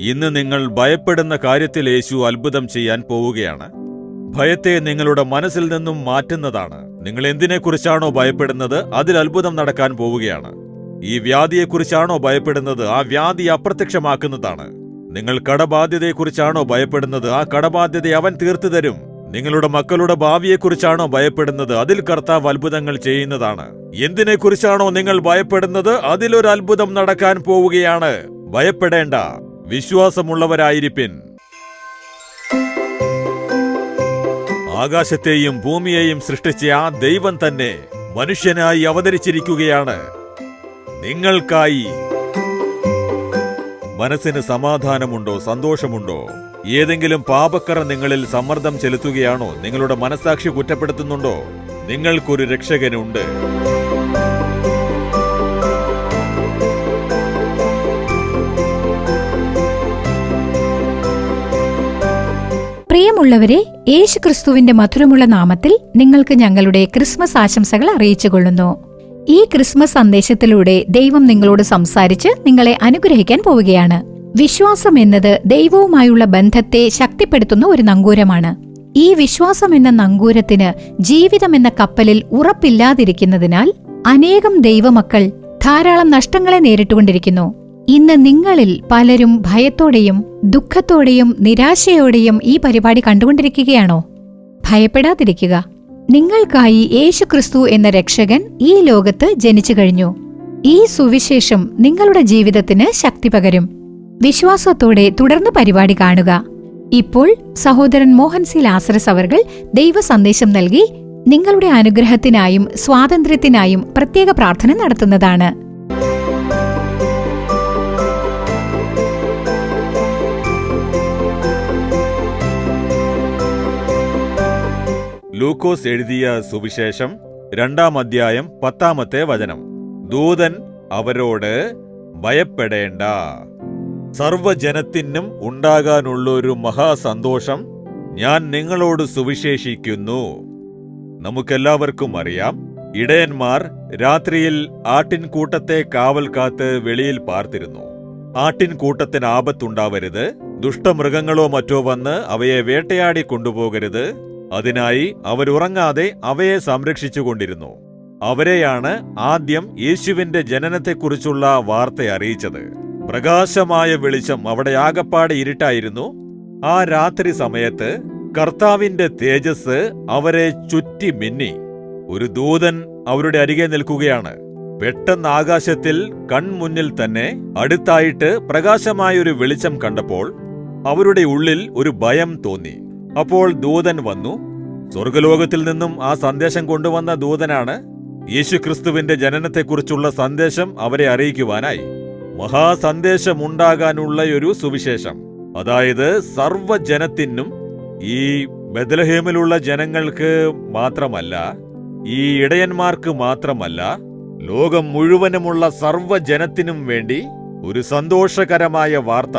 ഇന്ന് നിങ്ങൾ ഭയപ്പെടുന്ന കാര്യത്തിൽ യേശു അത്ഭുതം ചെയ്യാൻ പോവുകയാണ്. ഭയത്തെ നിങ്ങളുടെ മനസ്സിൽ നിന്നും മാറ്റുന്നതാണ്. നിങ്ങൾ എന്തിനെക്കുറിച്ചാണോ ഭയപ്പെടുന്നത്, അതിൽ അത്ഭുതം നടക്കാൻ പോവുകയാണ്. ഈ വ്യാധിയെക്കുറിച്ചാണോ ഭയപ്പെടുന്നത്, ആ വ്യാധി അപ്രത്യക്ഷമാക്കുന്നതാണ്. നിങ്ങൾ കടബാധ്യതയെക്കുറിച്ചാണോ ഭയപ്പെടുന്നത്, ആ കടബാധ്യത അവൻ തീർത്തു തരും. നിങ്ങളുടെ മക്കളുടെ ഭാവിയെക്കുറിച്ചാണോ ഭയപ്പെടുന്നത്, അതിൽ കർത്താവ് അത്ഭുതങ്ങൾ ചെയ്യുന്നതാണ്. എന്തിനെക്കുറിച്ചാണോ നിങ്ങൾ ഭയപ്പെടുന്നത്, അതിലൊരു അത്ഭുതം നടക്കാൻ പോവുകയാണ്. ഭയപ്പെടേണ്ട, വിശ്വാസമുള്ളവരായിരിപ്പിൻ. ആകാശത്തെയും ഭൂമിയെയും സൃഷ്ടിച്ച ആ ദൈവം തന്നെ മനുഷ്യനായി അവതരിച്ചിരിക്കുകയാണ് നിങ്ങൾക്കായി. മനസ്സിന് സമാധാനമുണ്ടോ, സന്തോഷമുണ്ടോ? ഏതെങ്കിലും പാപക്കറ നിങ്ങളിൽ സമ്മർദ്ദം ചെലുത്തുകയാണോ? നിങ്ങളുടെ മനസ്സാക്ഷി കുറ്റപ്പെടുത്തുന്നുണ്ടോ? നിങ്ങൾക്കൊരു രക്ഷകനുണ്ട്. പ്രിയമുള്ളവരെ, യേശുക്രിസ്തുവിന്റെ മധുരമുള്ള നാമത്തിൽ നിങ്ങൾക്ക് ഞങ്ങളുടെ ക്രിസ്മസ് ആശംസകൾ അറിയിച്ചുകൊള്ളുന്നു. ഈ ക്രിസ്മസ് സന്ദേശത്തിലൂടെ ദൈവം നിങ്ങളോട് സംസാരിച്ച് നിങ്ങളെ അനുഗ്രഹിക്കാൻ പോവുകയാണ്. വിശ്വാസം എന്നത് ദൈവവുമായുള്ള ബന്ധത്തെ ശക്തിപ്പെടുത്തുന്ന ഒരു നങ്കൂരമാണ്. ഈ വിശ്വാസം എന്ന നങ്കൂരത്തിന് ജീവിതം എന്ന കപ്പലിൽ ഉറപ്പില്ലാതിരിക്കുന്നതിനാൽ അനേകം ദൈവമക്കൾ ധാരാളം നഷ്ടങ്ങളെ നേരിട്ടുകൊണ്ടിരിക്കുന്നു. ഇന്ന് നിങ്ങളിൽ പലരും ഭയത്തോടെയും ദുഃഖത്തോടെയും നിരാശയോടെയും ഈ പരിപാടി കണ്ടുകൊണ്ടിരിക്കുകയാണോ? ഭയപ്പെടാതിരിക്കുക. നിങ്ങൾക്കായി യേശുക്രിസ്തു എന്ന രക്ഷകൻ ഈ ലോകത്ത് ജനിച്ചു കഴിഞ്ഞു. ഈ സുവിശേഷം നിങ്ങളുടെ ജീവിതത്തിന് ശക്തി പകരും. വിശ്വാസത്തോടെ തുടർന്ന് പരിപാടി കാണുക. ഇപ്പോൾ സഹോദരൻ മോഹൻ സി ലാസറസ് അവർകൾ ദൈവ സന്ദേശം നൽകി നിങ്ങളുടെ അനുഗ്രഹത്തിനായും സ്വാതന്ത്ര്യത്തിനായും പ്രത്യേക പ്രാർത്ഥന നടത്തുന്നതാണ്. ലൂക്കോസ് എഴുതിയ സുവിശേഷം 2-ാം അധ്യായം 10-ാമത്തെ വചനം. ദൂതൻ അവരോട്, ഭയപ്പെടേണ്ട, സർവ്വജനത്തിനും ഉണ്ടാകാനുള്ളൊരു മഹാസന്തോഷം ഞാൻ നിങ്ങളോട് സുവിശേഷിക്കുന്നു. നമുക്കെല്ലാവർക്കും അറിയാം, ഇടയന്മാർ രാത്രിയിൽ ആട്ടിൻകൂട്ടത്തെ കാവൽ കാത്ത് വെളിയിൽ പാർത്തിരുന്നു. ആട്ടിൻകൂട്ടത്തിന് ആപത്തുണ്ടാവരുത്, ദുഷ്ടമൃഗങ്ങളോ മറ്റോ വന്ന് അവയെ വേട്ടയാടി കൊണ്ടുപോകരുത്. അതിനായി അവരുറങ്ങാതെ അവയെ സംരക്ഷിച്ചുകൊണ്ടിരുന്നു. അവരെയാണ് ആദ്യം യേശുവിന്റെ ജനനത്തെക്കുറിച്ചുള്ള വാർത്ത അറിയിച്ചത്. പ്രകാശമായ വെളിച്ചം അവിടെ ആകപ്പാടെ ഇരുട്ടായിരുന്നു. ആ രാത്രി സമയത്ത് കർത്താവിന്റെ തേജസ് അവരെ ചുറ്റി മിന്നി. ഒരു ദൂതൻ അവരുടെ അരികെ നിൽക്കുകയാണ്. പെട്ടെന്ന് ആകാശത്തിൽ കൺമുന്നിൽ തന്നെ അടുത്തായിട്ട് പ്രകാശമായൊരു വെളിച്ചം കണ്ടപ്പോൾ അവരുടെ ഉള്ളിൽ ഒരു ഭയം തോന്നി. അപ്പോൾ ദൂതൻ വന്നു. സ്വർഗലോകത്തിൽ നിന്നും ആ സന്ദേശം കൊണ്ടുവന്ന ദൂതനാണ്. യേശുക്രിസ്തുവിന്റെ ജനനത്തെക്കുറിച്ചുള്ള സന്ദേശം അവരെ അറിയിക്കുവാനായി. മഹാസന്ദേശമുണ്ടാകാനുള്ള ഒരു സുവിശേഷം, അതായത് സർവ്വജനത്തിനും, ഈ ബെത്ലഹേമിലുള്ള ജനങ്ങൾക്ക് മാത്രമല്ല, ഈ ഇടയന്മാർക്ക് മാത്രമല്ല, ലോകം മുഴുവനുമുള്ള സർവ്വജനത്തിനും വേണ്ടി ഒരു സന്തോഷകരമായ വാർത്ത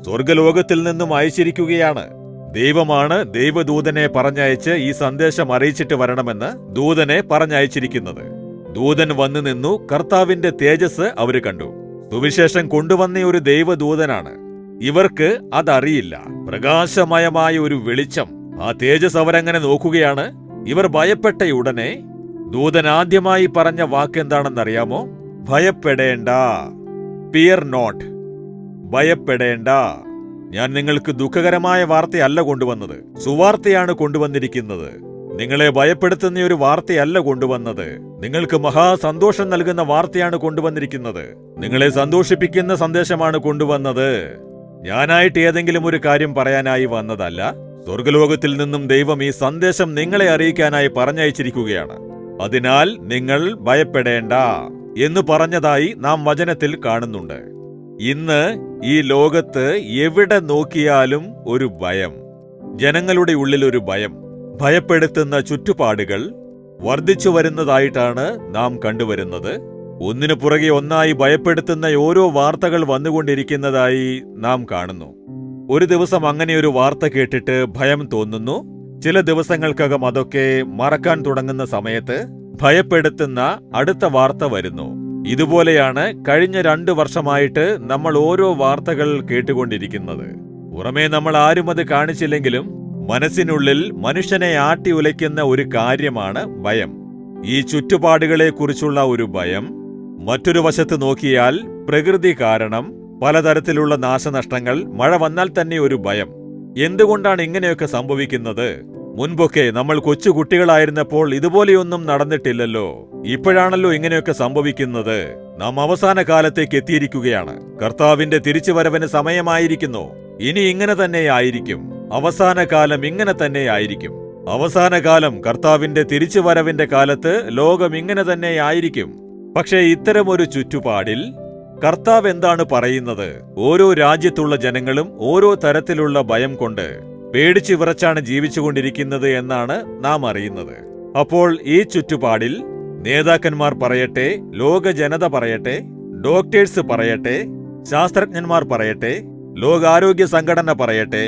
സ്വർഗലോകത്തിൽ നിന്നും അയച്ചിരിക്കുകയാണ്. ദൈവമാണ് ദൈവദൂതനെ പറഞ്ഞയച്ച് ഈ സന്ദേശം അറിയിച്ചിട്ട് വരണമെന്ന് ദൂതനെ പറഞ്ഞയച്ചിരിക്കുന്നത്. ദൂതൻ വന്നു നിന്നു. കർത്താവിന്റെ തേജസ് അവര് കണ്ടു. സുവിശേഷം കൊണ്ടുവന്ന ഒരു ദൈവദൂതനാണ്. ഇവർക്ക് അതറിയില്ല. പ്രകാശമയമായ ഒരു വെളിച്ചം, ആ തേജസ് അവരങ്ങനെ നോക്കുകയാണ്. ഇവർ ഭയപ്പെട്ടയുടനെ ദൂതൻ ആദ്യമായി പറഞ്ഞ വാക്കെന്താണെന്നറിയാമോ? ഭയപ്പെടേണ്ട, ഫിയർ നോട്ട്. ഭയപ്പെടേണ്ട. ഞാൻ നിങ്ങൾക്ക് ദുഃഖകരമായ വാർത്തയല്ല കൊണ്ടുവന്നത്, സുവാർത്തയാണ് കൊണ്ടുവന്നിരിക്കുന്നത്. നിങ്ങളെ ഭയപ്പെടുത്തുന്ന ഒരു വാർത്തയല്ല കൊണ്ടുവന്നത്, നിങ്ങൾക്ക് മഹാസന്തോഷം നൽകുന്ന വാർത്തയാണ് കൊണ്ടുവന്നിരിക്കുന്നത്. നിങ്ങളെ സന്തോഷിപ്പിക്കുന്ന സന്ദേശമാണ് കൊണ്ടുവന്നത്. ഞാനായിട്ട് ഏതെങ്കിലും ഒരു കാര്യം പറയാനായി വന്നതല്ല. സ്വർഗലോകത്തിൽ നിന്നും ദൈവം ഈ സന്ദേശം നിങ്ങളെ അറിയിക്കാനായി പറഞ്ഞയച്ചിരിക്കുകയാണ്. അതിനാൽ നിങ്ങൾ ഭയപ്പെടേണ്ട എന്ന് പറഞ്ഞതായി നാം വചനത്തിൽ കാണുന്നുണ്ട്. ഇന്ന് ഈ ലോകത്ത് എവിടെ നോക്കിയാലും ഒരു ഭയം, ജനങ്ങളുടെ ഉള്ളിൽ ഒരു ഭയം, ഭയപ്പെടുത്തുന്ന ചുറ്റുപാടുകൾ വർദ്ധിച്ചു വരുന്നതായിട്ടാണ് നാം കണ്ടുവരുന്നത്. ഒന്നിനു പുറകെ ഒന്നായി ഭയപ്പെടുത്തുന്ന ഓരോ വാർത്തകൾ വന്നുകൊണ്ടിരിക്കുന്നതായി നാം കാണുന്നു. ഒരു ദിവസം അങ്ങനെയൊരു വാർത്ത കേട്ടിട്ട് ഭയം തോന്നുന്നു. ചില ദിവസങ്ങൾക്കകം അതൊക്കെ മറക്കാൻ തുടങ്ങുന്ന സമയത്ത് ഭയപ്പെടുത്തുന്ന അടുത്ത വാർത്ത വരുന്നു. ഇതുപോലെയാണ് കഴിഞ്ഞ 2 വർഷമായിട്ട് നമ്മൾ ഓരോ വാർത്തകൾ കേട്ടുകൊണ്ടിരിക്കുന്നത്. പുറമേ നമ്മൾ ആരും അത് കാണിച്ചില്ലെങ്കിലും മനസ്സിനുള്ളിൽ മനുഷ്യനെ ആട്ടി ഉലയ്ക്കുന്ന ഒരു കാര്യമാണ് ഭയം. ഈ ചുറ്റുപാടുകളെക്കുറിച്ചുള്ള ഒരു ഭയം. മറ്റൊരു വശത്ത് നോക്കിയാൽ പ്രകൃതി കാരണം പലതരത്തിലുള്ള നാശനഷ്ടങ്ങൾ, മഴ വന്നാൽ തന്നെ ഒരു ഭയം. എന്തുകൊണ്ടാണ് ഇങ്ങനെയൊക്കെ സംഭവിക്കുന്നത്? മുൻപൊക്കെ നമ്മൾ കൊച്ചുകുട്ടികളായിരുന്നപ്പോൾ ഇതുപോലെയൊന്നും നടന്നിട്ടില്ലല്ലോ. ഇപ്പോഴാണല്ലോ ഇങ്ങനെയൊക്കെ സംഭവിക്കുന്നത്. നാം അവസാന കാലത്തേക്ക് എത്തിയിരിക്കുകയാണ്. കർത്താവിന്റെ തിരിച്ചുവരവിന് സമയമായിരിക്കുന്നു. ഇനി ഇങ്ങനെ തന്നെയായിരിക്കും. അവസാന കാലം ഇങ്ങനെ തന്നെയായിരിക്കും. അവസാന കാലം കർത്താവിന്റെ തിരിച്ചുവരവിന്റെ കാലത്ത് ലോകം ഇങ്ങനെ തന്നെയായിരിക്കും. പക്ഷേ ഇത്തരമൊരു ചുറ്റുപാടിൽ കർത്താവ് എന്താണ് പറയുന്നത്? ഓരോ രാജ്യത്തുള്ള ജനങ്ങളും ഓരോ തരത്തിലുള്ള ഭയം കൊണ്ട് പേടിച്ചു വിറച്ചാണ് ജീവിച്ചുകൊണ്ടിരിക്കുന്നത് എന്നാണ് നാം അറിയുന്നത്. അപ്പോൾ ഈ ചുറ്റുപാടിൽ നേതാക്കന്മാർ പറയട്ടെ, ലോക ജനത പറയട്ടെ, ഡോക്ടേഴ്സ് പറയട്ടെ, ശാസ്ത്രജ്ഞന്മാർ പറയട്ടെ, ലോകാരോഗ്യ സംഘടന പറയട്ടെ,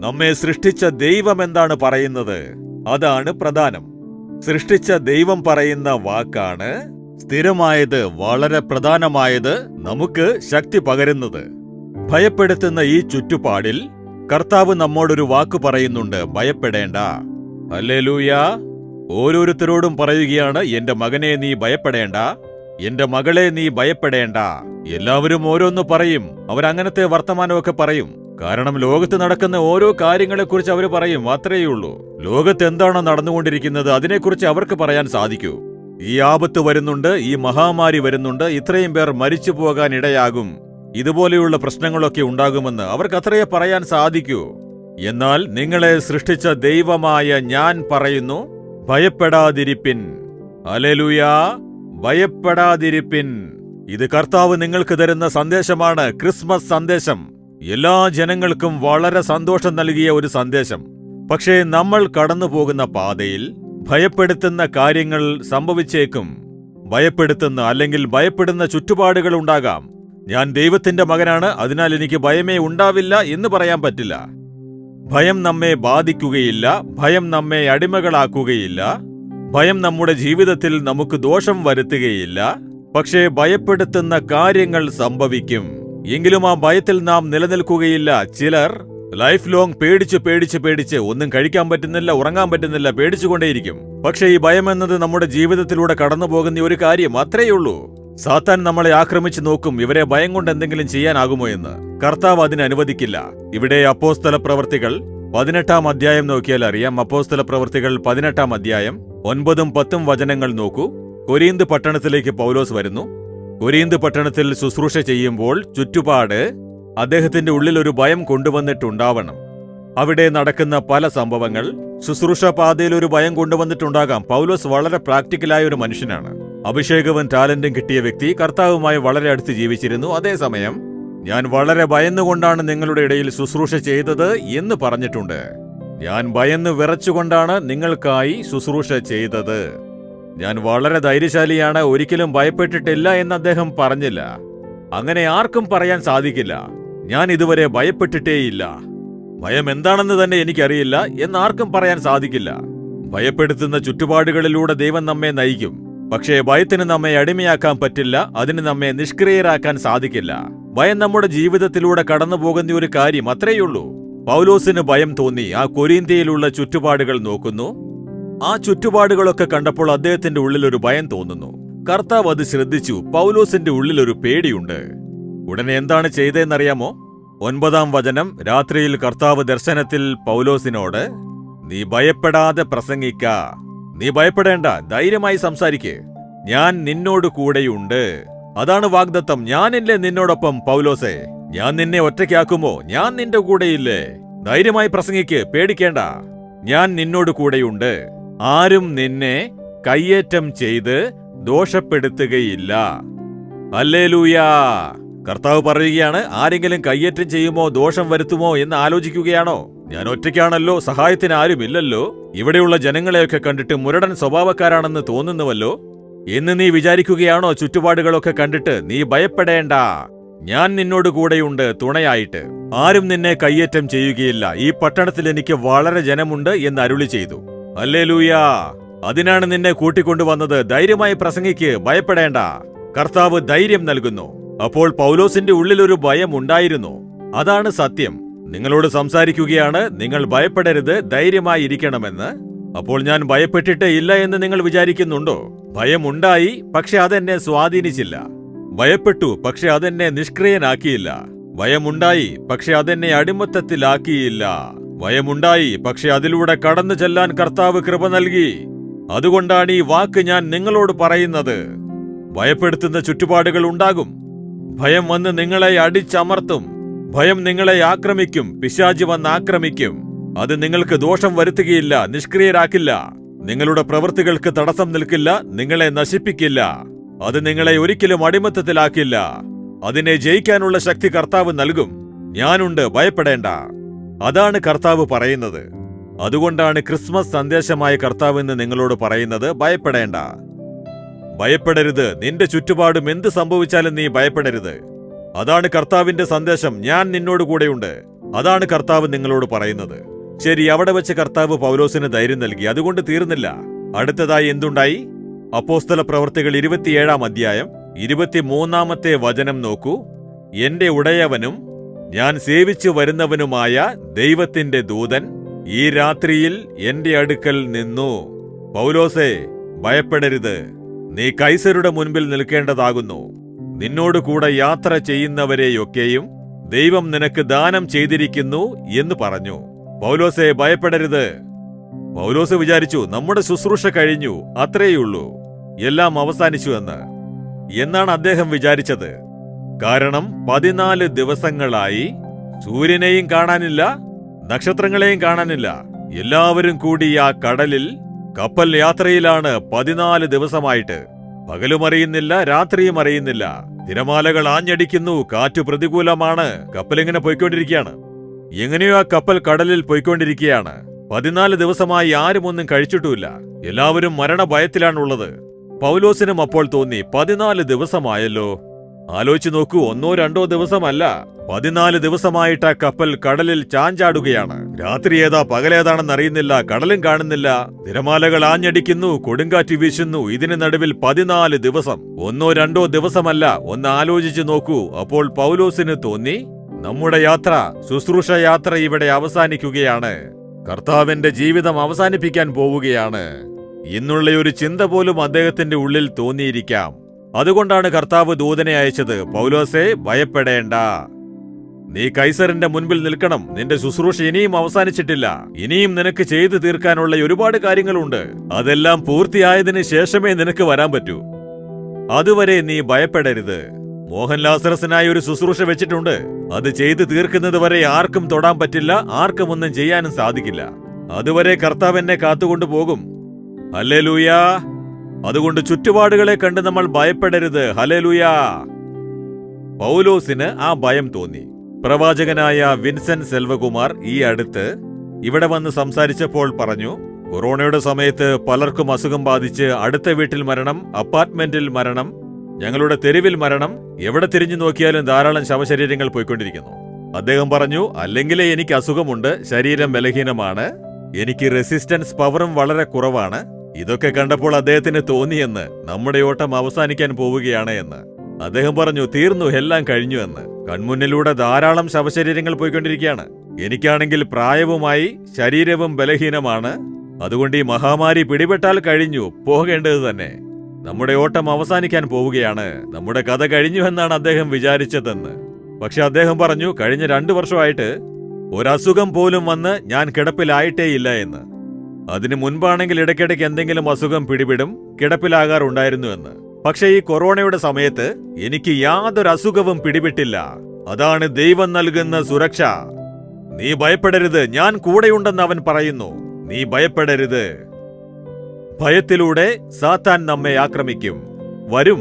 നമ്മെ സൃഷ്ടിച്ച ദൈവം എന്താണ് പറയുന്നത്? അതാണ് പ്രധാനം. സൃഷ്ടിച്ച ദൈവം പറയുന്ന വാക്കാണ് സ്ഥിരമായത്, വളരെ പ്രധാനമായത്, നമുക്ക് ശക്തി പകരുന്നത്. ഭയപ്പെടുത്തുന്ന ഈ ചുറ്റുപാടിൽ കർത്താവ് നമ്മോടൊരു വാക്ക് പറയുന്നുണ്ട്: ഭയപ്പെടേണ്ട. ഹല്ലേലൂയ! ഓരോരുത്തരോടും പറയുകയാണ്, എന്റെ മകനെ നീ ഭയപ്പെടേണ്ട, എന്റെ മകളെ നീ ഭയപ്പെടേണ്ട. എല്ലാവരും ഓരോന്ന് പറയും. അവരങ്ങനത്തെ വർത്തമാനമൊക്കെ പറയും. കാരണം ലോകത്ത് നടക്കുന്ന ഓരോ കാര്യങ്ങളെക്കുറിച്ച് അവർ പറയും. അത്രയുള്ളൂ. ലോകത്ത് എന്താണോ നടന്നുകൊണ്ടിരിക്കുന്നത് അതിനെക്കുറിച്ച് അവർക്ക് പറയാൻ സാധിക്കൂ. ഈ ആപത്ത് വരുന്നുണ്ട്, ഈ മഹാമാരി വരുന്നുണ്ട്, ഇത്രയും പേർ മരിച്ചു പോകാൻ ഇടയാകും, ഇതുപോലെയുള്ള പ്രശ്നങ്ങളൊക്കെ ഉണ്ടാകുമെന്ന് അവർക്ക് അത്രയേ പറയാൻ സാധിക്കൂ. എന്നാൽ നിങ്ങളെ സൃഷ്ടിച്ച ദൈവമായ ഞാൻ പറയുന്നു, ഭയപ്പെടാതിരിപ്പിൻ. ഹല്ലേലൂയ! ഭയപ്പെടാതിരിപ്പിൻ. ഇത് കർത്താവ് നിങ്ങൾക്ക് തരുന്ന സന്ദേശമാണ്. ക്രിസ്മസ് സന്ദേശം. എല്ലാ ജനങ്ങൾക്കും വളരെ സന്തോഷം നൽകിയ ഒരു സന്ദേശം. പക്ഷേ നമ്മൾ കടന്നു പോകുന്ന പാതയിൽ ഭയപ്പെടുത്തുന്ന കാര്യങ്ങൾ സംഭവിച്ചേക്കും. ഭയപ്പെടുത്തുന്ന അല്ലെങ്കിൽ ഭയപ്പെടുന്ന ചുറ്റുപാടുകൾ ഉണ്ടാകാം. ഞാൻ ദൈവത്തിന്റെ മകനാണ്, അതിനാൽ എനിക്ക് ഭയമേ ഉണ്ടാവില്ല എന്ന് പറയാൻ പറ്റില്ല. ഭയം നമ്മെ ബാധിക്കുകയില്ല. ഭയം നമ്മെ അടിമകളാക്കുകയില്ല. ഭയം നമ്മുടെ ജീവിതത്തിൽ നമുക്ക് ദോഷം വരുത്തുകയില്ല. പക്ഷേ ഭയപ്പെടുത്തുന്ന കാര്യങ്ങൾ സംഭവിക്കും. എങ്കിലും ആ ഭയത്തിൽ നാം നിലനിൽക്കുകയില്ല. ചിലർ ലൈഫ് ലോങ് പേടിച്ച് ഒന്നും കഴിക്കാൻ പറ്റുന്നില്ല, ഉറങ്ങാൻ പറ്റുന്നില്ല, പേടിച്ചുകൊണ്ടേയിരിക്കും. പക്ഷേ ഈ ഭയം എന്നത് നമ്മുടെ ജീവിതത്തിലൂടെ കടന്നു പോകുന്ന ഒരു കാര്യം. അത്രയുള്ളൂ. സാത്താൻ നമ്മളെ ആക്രമിച്ചു നോക്കും, ഇവരെ ഭയം കൊണ്ട് എന്തെങ്കിലും ചെയ്യാനാകുമോ എന്ന്. കർത്താവ് അതിന് അനുവദിക്കില്ല. ഇവിടെ അപ്പോസ്തല പ്രവൃത്തികൾ 18-ാം അധ്യായം നോക്കിയാൽ അറിയാം. അപ്പോസ്തല പ്രവൃത്തികൾ 18-ാം അധ്യായം 9-ഉം 10-ഉം വചനങ്ങൾ നോക്കൂ. കൊരിന്ത് പട്ടണത്തിലേക്ക് പൗലോസ് വരുന്നു. കൊരിന്ത് പട്ടണത്തിൽ ശുശ്രൂഷ ചെയ്യുമ്പോൾ ചുറ്റുപാട് അദ്ദേഹത്തിന്റെ ഉള്ളിൽ ഒരു ഭയം കൊണ്ടുവന്നിട്ടുണ്ടാവണം. അവിടെ നടക്കുന്ന പല സംഭവങ്ങൾ ശുശ്രൂഷ പാതയിൽ ഒരു ഭയം കൊണ്ടുവന്നിട്ടുണ്ടാകാം. പൗലോസ് വളരെ പ്രാക്ടിക്കലായ ഒരു മനുഷ്യനാണ്. അഭിഷേകവും ടാലന്റും കിട്ടിയ വ്യക്തി, കർത്താവുമായി വളരെ അടുത്ത് ജീവിച്ചിരുന്നു. അതേസമയം ഞാൻ വളരെ ഭയന്നുകൊണ്ടാണ് നിങ്ങളുടെ ഇടയിൽ ശുശ്രൂഷ ചെയ്തത് എന്ന് പറഞ്ഞിട്ടുണ്ട്. ഞാൻ ഭയന്ന് വിറച്ചുകൊണ്ടാണ് നിങ്ങൾക്കായി ശുശ്രൂഷ ചെയ്തത്. ഞാൻ വളരെ ധൈര്യശാലിയാണ്, ഒരിക്കലും ഭയപ്പെട്ടിട്ടില്ല എന്ന് അദ്ദേഹം പറഞ്ഞില്ല. അങ്ങനെ ആർക്കും പറയാൻ സാധിക്കില്ല. ഞാൻ ഇതുവരെ ഭയപ്പെട്ടിട്ടേയില്ല. ഭയം എന്താണെന്ന് തന്നെ എനിക്കറിയില്ല എന്നാർക്കും പറയാൻ സാധിക്കില്ല. ഭയപ്പെടുത്തുന്ന ചുറ്റുപാടുകളിലൂടെ ദൈവം നമ്മെ നയിക്കും. പക്ഷേ ഭയത്തിന് നമ്മെ അടിമയാക്കാൻ പറ്റില്ല. അതിന് നമ്മെ നിഷ്ക്രിയരാക്കാൻ സാധിക്കില്ല. ഭയം നമ്മുടെ ജീവിതത്തിലൂടെ കടന്നു പോകുന്ന ഒരു കാര്യം. അത്രയുള്ളൂ. പൗലോസിന് ഭയം തോന്നി. ആ കൊരിന്ത്യയിലുള്ള ചുറ്റുപാടുകൾ നോക്കുന്നു. ആ ചുറ്റുപാടുകളൊക്കെ കണ്ടപ്പോൾ അദ്ദേഹത്തിന്റെ ഉള്ളിൽ ഒരു ഭയം തോന്നുന്നു. കർത്താവ് അത് ശ്രദ്ധിച്ചു. പൗലോസിന്റെ ഉള്ളിൽ ഒരു പേടിയുണ്ട്. ഉടനെ എന്താണ് ചെയ്തതെന്നറിയാമോ? 9-ാം വചനം. രാത്രിയിൽ കർത്താവ് ദർശനത്തിൽ പൗലോസിനോട്, നീ ഭയപ്പെടാതെ പ്രസംഗിക്ക. നീ ഭയപ്പെടേണ്ട, ധൈര്യമായി സംസാരിക്ക്. ഞാൻ നിന്നോട് കൂടെയുണ്ട്. അതാണ് വാഗ്ദത്തം. ഞാനില്ലേ നിന്നോടൊപ്പം പൗലോസേ. ഞാൻ നിന്നെ ഒറ്റയ്ക്കാക്കുമോ? ഞാൻ നിന്റെ കൂടെയില്ലേ? ധൈര്യമായി പ്രസംഗിക്ക്, പേടിക്കേണ്ട. ഞാൻ നിന്നോട് കൂടെയുണ്ട്. ആരും നിന്നെ കയ്യേറ്റം ചെയ്ത് ദോഷപ്പെടുത്തുകയില്ല. ഹല്ലേലൂയാ! കർത്താവ് പറയുകയാണ്, ആരെങ്കിലും കയ്യേറ്റം ചെയ്യുമോ, ദോഷം വരുത്തുമോ എന്ന് ആലോചിക്കുകയാണോ? ഞാൻ ഒറ്റയ്ക്കാണല്ലോ, സഹായത്തിന് ആരുമില്ലല്ലോ. ഇവിടെയുള്ള ജനങ്ങളെയൊക്കെ കണ്ടിട്ട് മുരടൻ സ്വഭാവക്കാരാണെന്ന് തോന്നുന്നുവല്ലോ എന്ന് നീ വിചാരിക്കുകയാണോ? ചുറ്റുപാടുകളൊക്കെ കണ്ടിട്ട് നീ ഭയപ്പെടേണ്ട. ഞാൻ നിന്നോട് കൂടെയുണ്ട്, തുണയായിട്ട്. ആരും നിന്നെ കയ്യേറ്റം ചെയ്യുകയില്ല. ഈ പട്ടണത്തിൽ എനിക്ക് വളരെ ജനമുണ്ട് എന്ന് അരുളി ചെയ്തു. ഹല്ലേലൂയാ! അതിനാണ് നിന്നെ കൂട്ടിക്കൊണ്ടുവന്നത്. ധൈര്യമായി പ്രസംഗിക്ക്, ഭയപ്പെടേണ്ട. കർത്താവ് ധൈര്യം നൽകുന്നു. അപ്പോൾ പൗലോസിന്റെ ഉള്ളിലൊരു ഭയം ഉണ്ടായിരുന്നു. അതാണ് സത്യം. നിങ്ങളോട് സംസാരിക്കുകയാണ്, നിങ്ങൾ ഭയപ്പെടരുത്, ധൈര്യമായി ഇരിക്കണമെന്ന്. അപ്പോൾ ഞാൻ ഭയപ്പെട്ടിട്ടേ ഇല്ല എന്ന് നിങ്ങൾ വിചാരിക്കുന്നുണ്ടോ? ഭയമുണ്ടായി, പക്ഷെ അതെന്നെ സ്വാധീനിച്ചില്ല. ഭയപ്പെട്ടു, പക്ഷെ അതെന്നെ നിഷ്ക്രിയനാക്കിയില്ല. ഭയമുണ്ടായി, പക്ഷെ അതെന്നെ അടിമത്തത്തിലാക്കിയില്ല. ഭയമുണ്ടായി, പക്ഷെ അതിലൂടെ കടന്നു ചെല്ലാൻ കർത്താവ് കൃപ നൽകി. അതുകൊണ്ടാണ് ഈ വാക്ക് ഞാൻ നിങ്ങളോട് പറയുന്നത്. ഭയപ്പെടുത്തുന്ന ചുറ്റുപാടുകൾ ഉണ്ടാകും. ഭയം വന്ന് നിങ്ങളെ അടിച്ചമർത്തും. ഭയം നിങ്ങളെ ആക്രമിക്കും. പിശാച് വന്ന് ആക്രമിക്കും. അത് നിങ്ങൾക്ക് ദോഷം വരുത്തുകയില്ല, നിഷ്ക്രിയരാക്കില്ല. നിങ്ങളുടെ പ്രവൃത്തികൾക്ക് തടസ്സം നിൽക്കില്ല, നിങ്ങളെ നശിപ്പിക്കില്ല. അത് നിങ്ങളെ ഒരിക്കലും അടിമത്തത്തിലാക്കില്ല. അതിനെ ജയിക്കാനുള്ള ശക്തി കർത്താവ് നൽകും. ഞാനുണ്ട്, ഭയപ്പെടേണ്ട. അതാണ് കർത്താവ് പറയുന്നത്. അതുകൊണ്ടാണ് ക്രിസ്മസ് സന്ദേശമായ കർത്താവ് എന്ന് നിങ്ങളോട് പറയുന്നത്, ഭയപ്പെടേണ്ട. ഭയപ്പെടരുത്. നിന്റെ ചുറ്റുപാടും എന്ത് സംഭവിച്ചാലും നീ ഭയപ്പെടരുത്. അതാണ് കർത്താവിന്റെ സന്ദേശം. ഞാൻ നിന്നോട് കൂടെയുണ്ട്. അതാണ് കർത്താവ് നിങ്ങളോട് പറയുന്നത്. ശരി, അവിടെ വെച്ച് കർത്താവ് പൗലോസിന് ധൈര്യം നൽകി. അതുകൊണ്ട് തീർന്നില്ല. അടുത്തതായി എന്തുണ്ടായി? അപ്പോസ്തല പ്രവൃത്തികൾ 27-ാം അധ്യായം 23-ാമത്തെ വചനം നോക്കൂ. എന്റെ ഉടയവനും ഞാൻ സേവിച്ചു വരുന്നവനുമായ ദൈവത്തിന്റെ ദൂതൻ ഈ രാത്രിയിൽ എന്റെ അടുക്കൽ നിന്നു. പൗലോസേ, ഭയപ്പെടരുത്. നീ കൈസരുടെ മുൻപിൽ നിൽക്കേണ്ടതാകുന്നു. നിന്നോട് കൂടെ യാത്ര ചെയ്യുന്നവരെയൊക്കെയും ദൈവം നിനക്ക് ദാനം ചെയ്തിരിക്കുന്നു എന്ന് പറഞ്ഞു. പൗലോസേ, ഭയപ്പെടരുത്. പൗലോസ് വിചാരിച്ചു, നമ്മുടെ ശുശ്രൂഷ കഴിഞ്ഞു, അത്രേയുള്ളൂ, എല്ലാം അവസാനിച്ചു എന്ന്. എന്നാണ് അദ്ദേഹം വിചാരിച്ചത്. കാരണം 14 ദിവസങ്ങളായി സൂര്യനെയും കാണാനില്ല, നക്ഷത്രങ്ങളെയും കാണാനില്ല. എല്ലാവരും കൂടി ആ കടലിൽ കപ്പൽ യാത്രയിലാണ് 14 ദിവസമായിട്ട്. പകലും അറിയുന്നില്ല, രാത്രിയും അറിയുന്നില്ല. തിരമാലകൾ ആഞ്ഞടിക്കുന്നു, കാറ്റ് പ്രതികൂലമാണ്. കപ്പലിങ്ങനെ പോയിക്കൊണ്ടിരിക്കുകയാണ്. എങ്ങനെയോ ആ കപ്പൽ കടലിൽ പോയിക്കൊണ്ടിരിക്കുകയാണ്. 14 ദിവസമായി ആരും ഒന്നും കഴിച്ചിട്ടുമില്ല. എല്ലാവരും മരണഭയത്തിലാണുള്ളത്. പൗലോസിനും അപ്പോൾ തോന്നി, 14 ദിവസമായല്ലോ. ആലോചിച്ചു നോക്കൂ, 1-2 ദിവസമല്ല, 14 ദിവസമായിട്ട് ആ കപ്പൽ കടലിൽ ചാഞ്ചാടുകയാണ്. രാത്രി ഏതാ പകലേതാണെന്ന് അറിയുന്നില്ല, കടലും കാണുന്നില്ല. തിരമാലകൾ ആഞ്ഞടിക്കുന്നു, കൊടുങ്കാറ്റ് വീശുന്നു. ഇതിന് നടുവിൽ 14 ദിവസം. 1-2 ദിവസമല്ല. ഒന്ന് ആലോചിച്ചു നോക്കൂ. അപ്പോൾ പൗലോസിന് തോന്നി, നമ്മുടെ യാത്ര, ശുശ്രൂഷ യാത്ര ഇവിടെ അവസാനിക്കുകയാണ്. കർത്താവിന്റെ ജീവിതം അവസാനിപ്പിക്കാൻ പോവുകയാണ്. ഇന്നുള്ള ഒരു ചിന്ത പോലും അദ്ദേഹത്തിന്റെ ഉള്ളിൽ തോന്നിയിരിക്കാം. അതുകൊണ്ടാണ് കർത്താവ് ദൂതനെ അയച്ചത്. പൗലോസേ, ഭയപ്പെടേണ്ട. നീ കൈസറിന്റെ മുൻപിൽ നിൽക്കണം. നിന്റെ ശുശ്രൂഷ ഇനിയും അവസാനിച്ചിട്ടില്ല. ഇനിയും നിനക്ക് ചെയ്തു തീർക്കാനുള്ള ഒരുപാട് കാര്യങ്ങളുണ്ട്. അതെല്ലാം പൂർത്തിയായതിനു ശേഷമേ നിനക്ക് വരാൻ പറ്റൂ. അതുവരെ നീ ഭയപ്പെടരുത്. മോഹൻ ലാസറസിനായി ഒരു ശുശ്രൂഷ വെച്ചിട്ടുണ്ട്. അത് ചെയ്തു തീർക്കുന്നത് വരെ ആർക്കും തൊടാൻ പറ്റില്ല, ആർക്കും ഒന്നും ചെയ്യാനും സാധിക്കില്ല. അതുവരെ കർത്താവ് എന്നെ കാത്തുകൊണ്ടുപോകും. ഹല്ലേലൂയാ. അതുകൊണ്ട് ചുറ്റുപാടുകളെ കണ്ട് നമ്മൾ ഭയപ്പെടരുത്. ഹല്ലേലൂയാ. പൗലോസിന് ആ ഭയം തോന്നി. പ്രവാചകനായ വിൻസെന്റ് സെൽവകുമാർ ഈ അടുത്ത് ഇവിടെ വന്ന് സംസാരിച്ചപ്പോൾ പറഞ്ഞു, കൊറോണയുടെ സമയത്ത് പലർക്കും അസുഖം ബാധിച്ച് അടുത്ത വീട്ടിൽ മരണം, അപ്പാർട്ട്മെന്റിൽ മരണം, ഞങ്ങളുടെ തെരുവിൽ മരണം, എവിടെ തിരിഞ്ഞു നോക്കിയാലും ധാരാളം ശവശരീരങ്ങൾ പോയിക്കൊണ്ടിരിക്കുന്നു. അദ്ദേഹം പറഞ്ഞു, അല്ലെങ്കിലേ എനിക്ക് അസുഖമുണ്ട്, ശരീരം ബലഹീനമാണ്, എനിക്ക് റെസിസ്റ്റൻസ് പവറും വളരെ കുറവാണ്. ഇതൊക്കെ കണ്ടപ്പോൾ അദ്ദേഹത്തിന് തോന്നിയെന്ന് നമ്മുടെ ഓട്ടം അവസാനിക്കാൻ പോവുകയാണ് എന്ന്. അദ്ദേഹം പറഞ്ഞു, തീർന്നു, എല്ലാം കഴിഞ്ഞു എന്ന്. കൺമുന്നിലൂടെ ധാരാളം ശവശരീരങ്ങൾ പോയിക്കൊണ്ടിരിക്കുകയാണ്. എനിക്കാണെങ്കിൽ പ്രായവുമായി, ശരീരവും ബലഹീനമാണ്. അതുകൊണ്ട് ഈ മഹാമാരി പിടിപെട്ടാൽ കഴിഞ്ഞു, പോകേണ്ടത് തന്നെ. നമ്മുടെ ഓട്ടം അവസാനിക്കാൻ പോവുകയാണ്, നമ്മുടെ കഥ കഴിഞ്ഞു എന്നാണ് അദ്ദേഹം വിചാരിച്ചതെന്ന്. പക്ഷെ അദ്ദേഹം പറഞ്ഞു, കഴിഞ്ഞ 2 വർഷമായിട്ട് ഒരസുഖം പോലും വന്ന് ഞാൻ കിടപ്പിലായിട്ടേയില്ല എന്ന്. അതിനു മുൻപാണെങ്കിൽ ഇടയ്ക്കിടയ്ക്ക് എന്തെങ്കിലും അസുഖം പിടിപെടും, കിടപ്പിലാകാറുണ്ടായിരുന്നു എന്ന്. പക്ഷെ ഈ കൊറോണയുടെ സമയത്ത് എനിക്ക് യാതൊരു അസുഖവും പിടിപെട്ടില്ല. അതാണ് ദൈവം നൽകുന്ന സുരക്ഷ. നീ ഭയപ്പെടരുത്, ഞാൻ കൂടെയുണ്ടെന്ന് അവൻ പറയുന്നു. നീ ഭയപ്പെടരുത്. ഭയത്തിലൂടെ സാത്താൻ നമ്മെ ആക്രമിക്കും. വരും,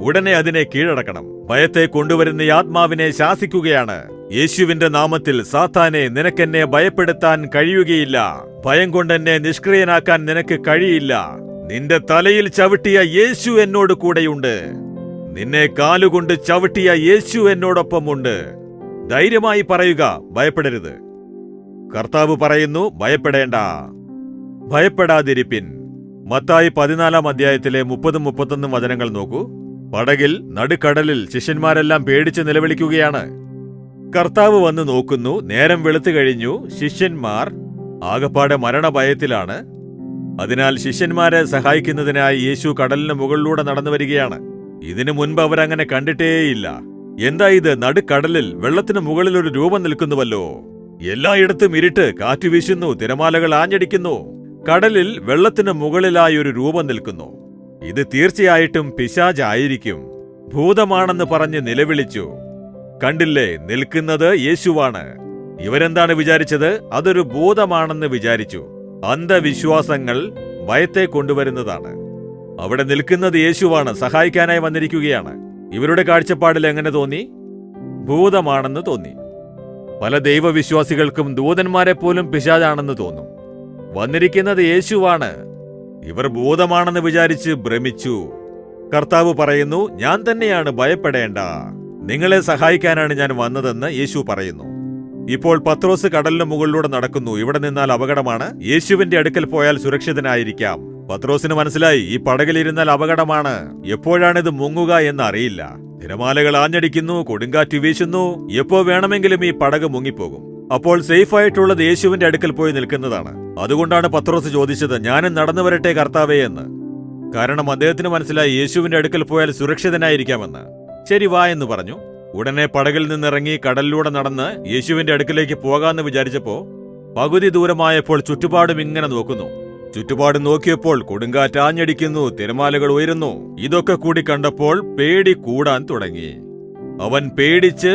ഉടനെ അതിനെ കീഴടക്കണം. ഭയത്തെ കൊണ്ടുവരുന്ന ആത്മാവിനെ ശാസിക്കുകയാണ്. യേശുവിന്റെ നാമത്തിൽ, സാത്താനെ, നിനക്കെന്നെ ഭയപ്പെടുത്താൻ കഴിയുകയില്ല. ഭയം കൊണ്ടെന്നെ നിഷ്ക്രിയനാക്കാൻ നിനക്ക് കഴിയില്ല. നിന്റെ തലയിൽ ചവിട്ടിയ യേശു എന്നോട് കൂടെയുണ്ട്. നിന്നെ കാലുകൊണ്ട് ചവിട്ടിയ യേശു എന്നോടൊപ്പമുണ്ട്. ധൈര്യമായി പറയുക, ഭയപ്പെടരുത്. കർത്താവ് പറയുന്നു, ഭയപ്പെടേണ്ട. ഭയപ്പെടാതിരിപ്പിൻ. മത്തായി 14-ാം അധ്യായത്തിലെ 30-31 വചനങ്ങൾ നോക്കൂ. പടകിൽ നടുക്കടലിൽ ശിഷ്യന്മാരെല്ലാം പേടിച്ച് നിലവിളിക്കുകയാണ്. കർത്താവ് വന്ന് നോക്കുന്നു. നേരം വെളുത്തു കഴിഞ്ഞു. ശിഷ്യന്മാർ ആകപ്പാടെ മരണഭയത്തിലാണ്. അതിനാൽ ശിഷ്യന്മാരെ സഹായിക്കുന്നതിനായി യേശു കടലിന് മുകളിലൂടെ നടന്നു വരികയാണ്. ഇതിനു മുൻപ് അവരങ്ങനെ കണ്ടിട്ടേയില്ല. എന്താ ഇത്? നടുക്കടലിൽ വെള്ളത്തിന് മുകളിൽ ഒരു രൂപം നിൽക്കുന്നുവല്ലോ. എല്ലായിടത്തും ഇരുട്ട്, കാറ്റു വീശുന്നു, തിരമാലകൾ ആഞ്ഞടിക്കുന്നു. കടലിൽ വെള്ളത്തിന് മുകളിലായി ഒരു രൂപം നിൽക്കുന്നു. ഇത് തീർച്ചയായിട്ടും പിശാചായിരിക്കും, ഭൂതമാണെന്ന് പറഞ്ഞ് നിലവിളിച്ചു. കണ്ടില്ലേ, നിൽക്കുന്നത് യേശുവാണ്. ഇവരെന്താണ് വിചാരിച്ചത്? അതൊരു ഭൂതമാണെന്ന് വിചാരിച്ചു. അന്ധവിശ്വാസങ്ങൾ ഭയത്തെ കൊണ്ടുവരുന്നതാണ്. അവിടെ നിൽക്കുന്നത് യേശുവാണ്, സഹായിക്കാനായി വന്നിരിക്കുകയാണ്. ഇവരുടെ കാഴ്ചപ്പാടിൽ എങ്ങനെ തോന്നി? ഭൂതമാണെന്ന് തോന്നി. പല ദൈവവിശ്വാസികൾക്കും ദൂതന്മാരെ പോലും പിശാചാണെന്ന് തോന്നും. വന്നിരിക്കുന്നത് യേശുവാണ്. ഇവർ ഭൂതമാണെന്ന് വിചാരിച്ച് ഭ്രമിച്ചു. കർത്താവ് പറയുന്നു, ഞാൻ തന്നെയാണ്, ഭയപ്പെടേണ്ട. നിങ്ങളെ സഹായിക്കാനാണ് ഞാൻ വന്നതെന്ന് യേശു പറയുന്നു. ഇപ്പോൾ പത്രോസ് കടലിന് മുകളിലൂടെ നടക്കുന്നു. ഇവിടെ നിന്നാൽ അപകടമാണ്. യേശുവിന്റെ അടുക്കൽ പോയാൽ സുരക്ഷിതനായിരിക്കാം. പത്രോസിന് മനസ്സിലായി, ഈ പടകിലിരുന്നാൽ അപകടമാണ്. എപ്പോഴാണിത് മുങ്ങുക എന്നറിയില്ല. തിരമാലകൾ ആഞ്ഞടിക്കുന്നു, കൊടുങ്കാറ്റ് വീശുന്നു. എപ്പോ വേണമെങ്കിലും ഈ പടക് മുങ്ങിപ്പോകും. അപ്പോൾ സേഫായിട്ടുള്ളത് യേശുവിന്റെ അടുക്കൽ പോയി നിൽക്കുന്നതാണ്. അതുകൊണ്ടാണ് പത്രോസ് ചോദിച്ചത്, ഞാനും നടന്നു വരട്ടെ കർത്താവേ എന്ന്. കാരണം അദ്ദേഹത്തിന് മനസ്സിലായി യേശുവിന്റെ അടുക്കൽ പോയാൽ സുരക്ഷിതനായിരിക്കാമെന്ന്. ശരി, വാ എന്ന് പറഞ്ഞു. ഉടനെ പടകിൽ നിന്നിറങ്ങി കടലിലൂടെ നടന്ന് യേശുവിന്റെ അടുക്കിലേക്ക് പോകാമെന്ന് വിചാരിച്ചപ്പോ പകുതി ദൂരമായപ്പോൾ ചുറ്റുപാടും ഇങ്ങനെ നോക്കുന്നു. ചുറ്റുപാടും നോക്കിയപ്പോൾ കൊടുങ്കാറ്റ് ആഞ്ഞടിക്കുന്നു, തിരമാലകൾ ഉയരുന്നു. ഇതൊക്കെ കൂടി കണ്ടപ്പോൾ പേടി കൂടാൻ തുടങ്ങി. അവൻ പേടിച്ച്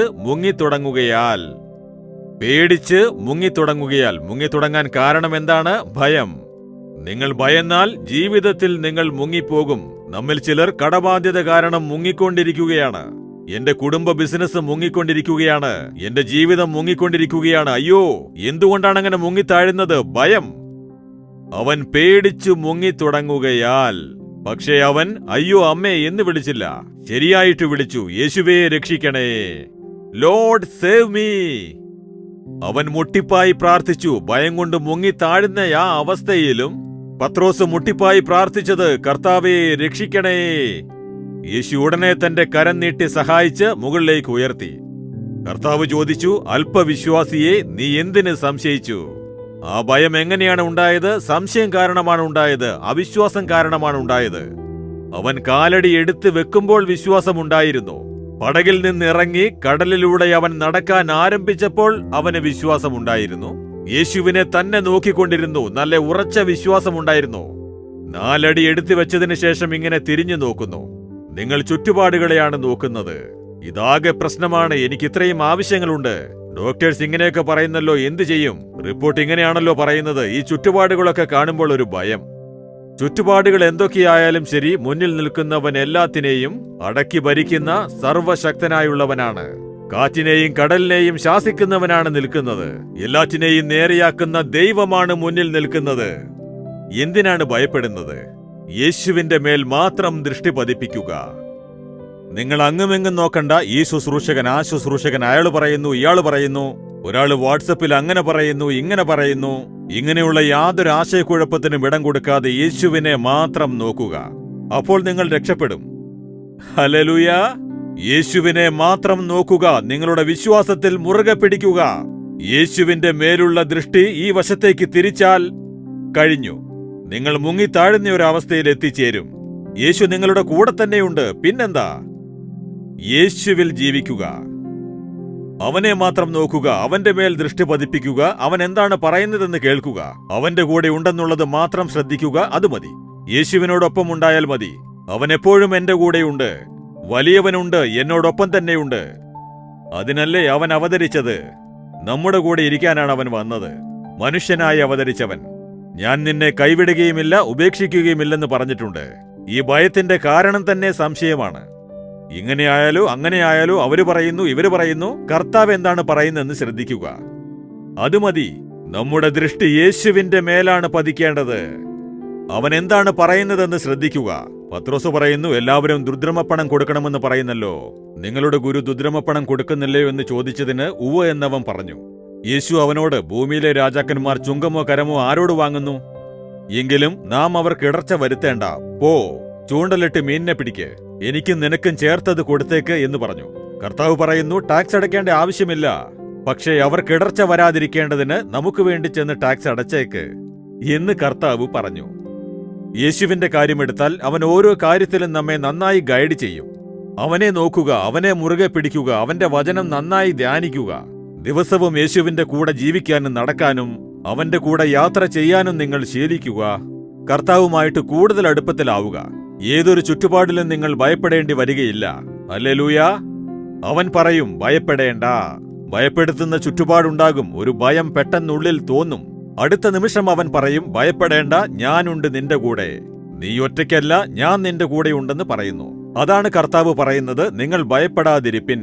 മുങ്ങിത്തുടങ്ങുകയാൽ മുങ്ങിത്തുടങ്ങാൻ കാരണം എന്താണ്? ഭയം. നിങ്ങൾ ഭയന്നാൽ ജീവിതത്തിൽ നിങ്ങൾ മുങ്ങിപ്പോകും. നമ്മിൽ ചിലർ കടബാധ്യത കാരണം മുങ്ങിക്കൊണ്ടിരിക്കുകയാണ്. എന്റെ കുടുംബ ബിസിനസ് മുങ്ങിക്കൊണ്ടിരിക്കുകയാണ്. എന്റെ ജീവിതം മുങ്ങിക്കൊണ്ടിരിക്കുകയാണ്. അയ്യോ, എന്തുകൊണ്ടാണ് അങ്ങനെ മുങ്ങിത്താഴുന്നത്? ഭയം. അവൻ പേടിച്ചു മുങ്ങിത്തുടങ്ങുകയാൽ. പക്ഷേ അവൻ അയ്യോ അമ്മേ എന്ന് വിളിച്ചില്ല. ശരിയായിട്ട് വിളിച്ചു, യേശുവേ രക്ഷിക്കണേ, ലോർഡ് സേവ് മീ. അവൻ മുട്ടിപ്പായി പ്രാർത്ഥിച്ചു. ഭയം കൊണ്ട് മുങ്ങിത്താഴുന്ന ആ അവസ്ഥയിലും പത്രോസ് മുട്ടിപ്പായി പ്രാർത്ഥിച്ചത്, കർത്താവേ രക്ഷിക്കണേ. യേശു ഉടനെ തന്റെ കരം നീട്ടി സഹായിച്ച് മുകളിലേക്ക് ഉയർത്തി. കർത്താവ് ചോദിച്ചു, അല്പവിശ്വാസിയെ, നീ എന്തിന് സംശയിച്ചു? ആ ഭയം എങ്ങനെയാണ് ഉണ്ടായത്? സംശയം കാരണമാണ് ഉണ്ടായത്, അവിശ്വാസം കാരണമാണ് ഉണ്ടായത്. അവൻ കാലടി എടുത്ത് വെക്കുമ്പോൾ വിശ്വാസമുണ്ടായിരുന്നു. പടകിൽ നിന്നിറങ്ങി കടലിലൂടെ അവൻ നടക്കാൻ ആരംഭിച്ചപ്പോൾ അവന് വിശ്വാസമുണ്ടായിരുന്നു. യേശുവിനെ തന്നെ നോക്കിക്കൊണ്ടിരുന്നു. നല്ല ഉറച്ച വിശ്വാസമുണ്ടായിരുന്നു. 4 അടി എടുത്തു വെച്ചതിന് ശേഷം ഇങ്ങനെ തിരിഞ്ഞു നോക്കുന്നു. നിങ്ങൾ ചുറ്റുപാടുകളെയാണ് നോക്കുന്നത്. ഇതാകെ പ്രശ്നമാണ്. എനിക്ക് ഇത്രയും ആവശ്യങ്ങളുണ്ട്. ഡോക്ടേഴ്സ് ഇങ്ങനെയൊക്കെ പറയുന്നല്ലോ, എന്തു ചെയ്യും? റിപ്പോർട്ട് ഇങ്ങനെയാണല്ലോ പറയുന്നത്. ഈ ചുറ്റുപാടുകളൊക്കെ കാണുമ്പോൾ ഒരു ഭയം. ചുറ്റുപാടുകൾ എന്തൊക്കെയായാലും ശരി, മുന്നിൽ നിൽക്കുന്നവൻ എല്ലാത്തിനെയും അടക്കി ഭരിക്കുന്ന സർവശക്തനായുള്ളവനാണ്. കാറ്റിനെയും കടലിനെയും ശാസിക്കുന്നവനാണ് നിൽക്കുന്നത്. എല്ലാറ്റിനെയും നേരെയാക്കുന്ന ദൈവമാണ് മുന്നിൽ നിൽക്കുന്നത്. എന്തിനാണ് ഭയപ്പെടുന്നത്? യേശുവിന്റെ മേൽ മാത്രം ദൃഷ്ടി പതിപ്പിക്കുക. നിങ്ങൾ അങ്ങുമെങ്ങും നോക്കണ്ട. ഈ ശുശ്രൂഷകൻ, ആ ശുശ്രൂഷകൻ, അയാൾ പറയുന്നു, ഇയാൾ പറയുന്നു, ഒരാൾ വാട്സപ്പിൽ അങ്ങനെ പറയുന്നു, ഇങ്ങനെ പറയുന്നു. ഇങ്ങനെയുള്ള യാതൊരു ആശയക്കുഴപ്പത്തിനും ഇടം കൊടുക്കാതെ യേശുവിനെ മാത്രം നോക്കുക. അപ്പോൾ നിങ്ങൾ രക്ഷപ്പെടും. ഹല്ലേലൂയ! യേശുവിനെ മാത്രം നോക്കുക. നിങ്ങളുടെ വിശ്വാസത്തിൽ മുറുകെ പിടിക്കുക. യേശുവിന്റെ മേലുള്ള ദൃഷ്ടി ഈ വശത്തേക്ക് തിരിച്ചാൽ കഴിഞ്ഞു. നിങ്ങൾ മുങ്ങിത്താഴുന്ന ഒരു അവസ്ഥയിൽ എത്തിച്ചേരും. യേശു നിങ്ങളുടെ കൂടെ തന്നെയുണ്ട്. പിന്നെന്താ? യേശുവിൽ ജീവിക്കുക. അവനെ മാത്രം നോക്കുക. അവന്റെ മേൽ ദൃഷ്ടി പതിപ്പിക്കുക. അവൻ എന്താണ് പറയുന്നതെന്ന് കേൾക്കുക. അവന്റെ കൂടെ ഉണ്ടെന്നുള്ളത് മാത്രം ശ്രദ്ധിക്കുക. അത് മതി. യേശുവിനോടൊപ്പം ഉണ്ടായാൽ മതി. അവൻ എപ്പോഴും എന്റെ കൂടെയുണ്ട്. വലിയവനുണ്ട്, എന്നോടൊപ്പം തന്നെയുണ്ട്. അതിനല്ലേ അവൻ അവതരിച്ചത്. നമ്മുടെ കൂടെ ഇരിക്കാനാണ് അവൻ വന്നത്. മനുഷ്യനായി അവതരിച്ചവൻ. ഞാൻ നിന്നെ കൈവിടുകയുമില്ല, ഉപേക്ഷിക്കുകയുമില്ലെന്ന് പറഞ്ഞിട്ടുണ്ട്. ഈ ഭയത്തിന്റെ കാരണം തന്നെ സംശയമാണ്. ഇങ്ങനെയായാലോ അങ്ങനെയായാലോ അവര് പറയുന്നു, ഇവര് പറയുന്നു. കർത്താവ് എന്താണ് പറയുന്നതെന്ന് ശ്രദ്ധിക്കുക. അത് മതി. നമ്മുടെ ദൃഷ്ടി യേശുവിന്റെ മേലാണ് പതിക്കേണ്ടത്. അവൻ എന്താണ് പറയുന്നതെന്ന് ശ്രദ്ധിക്കുക. പത്രോസ് പറയുന്നു, എല്ലാവരും ദുർദ്രമപ്പണം കൊടുക്കണമെന്ന് പറയുന്നല്ലോ. നിങ്ങളുടെ ഗുരു ദുർദ്രമപ്പണം കൊടുക്കുന്നില്ലയോ എന്ന് ചോദിച്ചതിന് ഉവ്വ് എന്നവൻ പറഞ്ഞു. യേശു അവനോട്, ഭൂമിയിലെ രാജാക്കന്മാർ ചുങ്കമോ കരമോ ആരോട് വാങ്ങുന്നു? എങ്കിലും നാം അവർക്ക് ഇടർച്ച വരുത്തേണ്ട. പോ, ചൂണ്ടലിട്ട് മീനിനെ പിടിക്ക്. എനിക്കും നിനക്കും ചേർത്തത് കൊടുത്തേക്ക് എന്ന് പറഞ്ഞു. കർത്താവ് പറയുന്നു, ടാക്സ് അടയ്ക്കേണ്ട ആവശ്യമില്ല, പക്ഷേ അവർ കിടർച്ച വരാതിരിക്കേണ്ടതിന് നമുക്ക് വേണ്ടി ചെന്ന് ടാക്സ് അടച്ചേക്ക് എന്ന് കർത്താവ് പറഞ്ഞു. യേശുവിന്റെ കാര്യമെടുത്താൽ അവൻ ഓരോ കാര്യത്തിലും നമ്മെ നന്നായി ഗൈഡ് ചെയ്യും. അവനെ നോക്കുക, അവനെ മുറുകെ പിടിക്കുക, അവന്റെ വചനം നന്നായി ധ്യാനിക്കുക. ദിവസവും യേശുവിന്റെ കൂടെ ജീവിക്കാനും നടക്കാനും അവന്റെ കൂടെ യാത്ര ചെയ്യാനും നിങ്ങൾ ശീലിക്കുക. കർത്താവുമായിട്ട് കൂടുതൽ അടുപ്പത്തിലാവുക. ഏതൊരു ചുറ്റുപാടിലും നിങ്ങൾ ഭയപ്പെടേണ്ടി വരികയില്ല. ഹല്ലേലൂയ. അവൻ പറയും, ഭയപ്പെടേണ്ട. ഭയപ്പെടുത്തുന്ന ചുറ്റുപാടുണ്ടാകും. ഒരു ഭയം പെട്ടെന്നുള്ളിൽ തോന്നും. അടുത്ത നിമിഷം അവൻ പറയും, ഭയപ്പെടേണ്ട, ഞാനുണ്ട് നിന്റെ കൂടെ. നീ ഒറ്റയ്ക്കല്ല, ഞാൻ നിന്റെ കൂടെയുണ്ടെന്ന് പറയുന്നു. അതാണ് കർത്താവ് പറയുന്നത്, നിങ്ങൾ ഭയപ്പെടാതിരിപ്പിൻ.